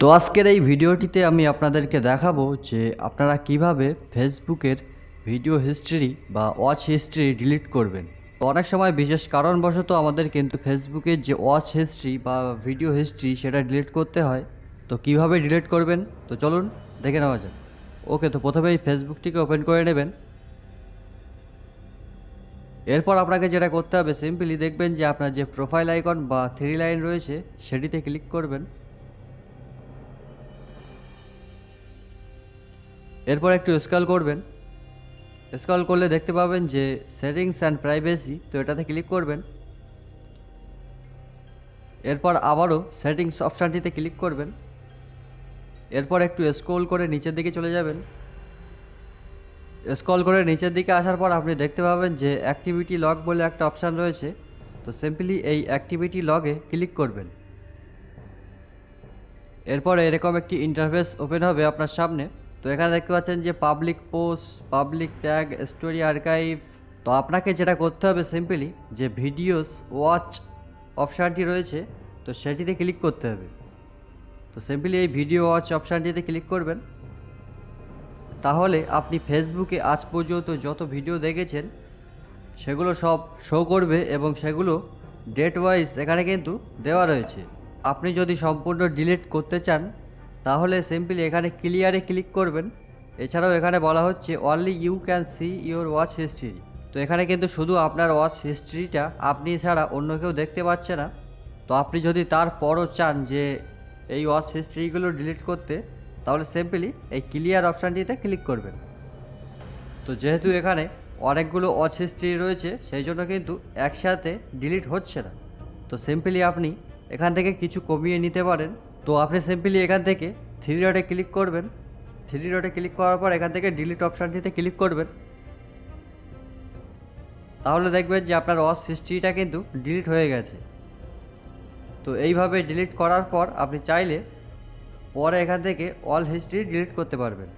তো আজকের এই ভিডিওটিতে আমি আপনাদেরকে দেখাবো যে আপনারা কিভাবে ফেসবুকের ভিডিও হিস্ট্রি বা ওয়াচ হিস্ট্রি ডিলিট করবেন। তো অনেক সময় বিশেষ কারণবশত আমাদের কিন্তু ফেসবুকের যে ওয়াচ হিস্ট্রি বা ভিডিও হিস্ট্রি সেটা ডিলিট করতে হয়। তো কিভাবে ডিলিট করবেন তো চলুন দেখে নেওয়া যাক। ওকে, তো প্রথমেই ফেসবুকটিকে ওপেন করে নেবেন। এরপর আপনাকে যেটা করতে হবে, সিম্পলি দেখবেন যে আপনার যে প্রোফাইল আইকন বা থ্রি লাইন রয়েছে সেটিতে ক্লিক করবেন। এরপর একটু স্ক্রল করবেন। স্ক্রল করলে দেখতে পাবেন যে সেটিংস অ্যান্ড প্রাইভেসি, তো এটাতে ক্লিক করবেন। এরপর আবারও সেটিংস অপশানটিতে ক্লিক করবেন। এরপর একটু স্ক্রল করে নিচের দিকে চলে যাবেন। স্ক্রল করে নিচের দিকে আসার পর আপনি দেখতে পাবেন যে অ্যাক্টিভিটি লগ বলে একটা অপশান রয়েছে। তো সিম্পলি এই অ্যাক্টিভিটি লগে ক্লিক করবেন। এরপর এরকম একটি ইন্টারফেস ওপেন হবে আপনার সামনে। তো এখানে দেখতে পাচ্ছেন যে public post, public tag, story archive. তো আপনাকে যেটা করতে হবে সিম্পলি যে ভিডিওস ওয়াচ অপশানটি রয়েছে তো সেটিতে ক্লিক করতে হবে। তো সিম্পলি এই ভিডিও ওয়াচ অপশানটিতে ক্লিক করবেন। তাহলে আপনি ফেসবুকে আজ পর্যন্ত যত ভিডিও দেখেছেন সেগুলো সব শো করবে এবং সেগুলো ডেট ওয়াইজ এখানে কিন্তু দেওয়া রয়েছে। আপনি যদি সম্পূর্ণ ডিলিট করতে চান তাহলে সিম্পলি এখানে ক্লিয়ারে ক্লিক করবেন। এছাড়াও এখানে বলা হচ্ছে only you can see your watch history. তো এখানে কিন্তু শুধু আপনার ওয়াচ হিস্ট্রিটা আপনি ছাড়া অন্য কেউ দেখতে পাচ্ছে না। তো আপনি যদি তারপরও চান যে এই ওয়াচ হিস্ট্রিগুলো ডিলিট করতে, তাহলে সিম্পলি এই ক্লিয়ার অপশানটিতে ক্লিক করবেন। তো যেহেতু এখানে অনেকগুলো ওয়াচ হিস্ট্রি রয়েছে সেই জন্য কিন্তু একসাথে ডিলিট হচ্ছে না। তো সিম্পলি আপনি এখান থেকে কিছু কমিয়ে নিতে পারেন। তো আপনি সিম্পলি এখান থেকে থ্রি ডটে ক্লিক করবেন। থ্রি ডটে ক্লিক করার পর এখান থেকে ডিলিট অপশানটিতে ক্লিক করবেন। তাহলে দেখবেন যে আপনার ওয়াচ হিস্ট্রিটা কিন্তু ডিলিট হয়ে গেছে। তো এইভাবে ডিলিট করার পর আপনি চাইলে পরে এখান থেকে অল হিস্ট্রি ডিলিট করতে পারবেন।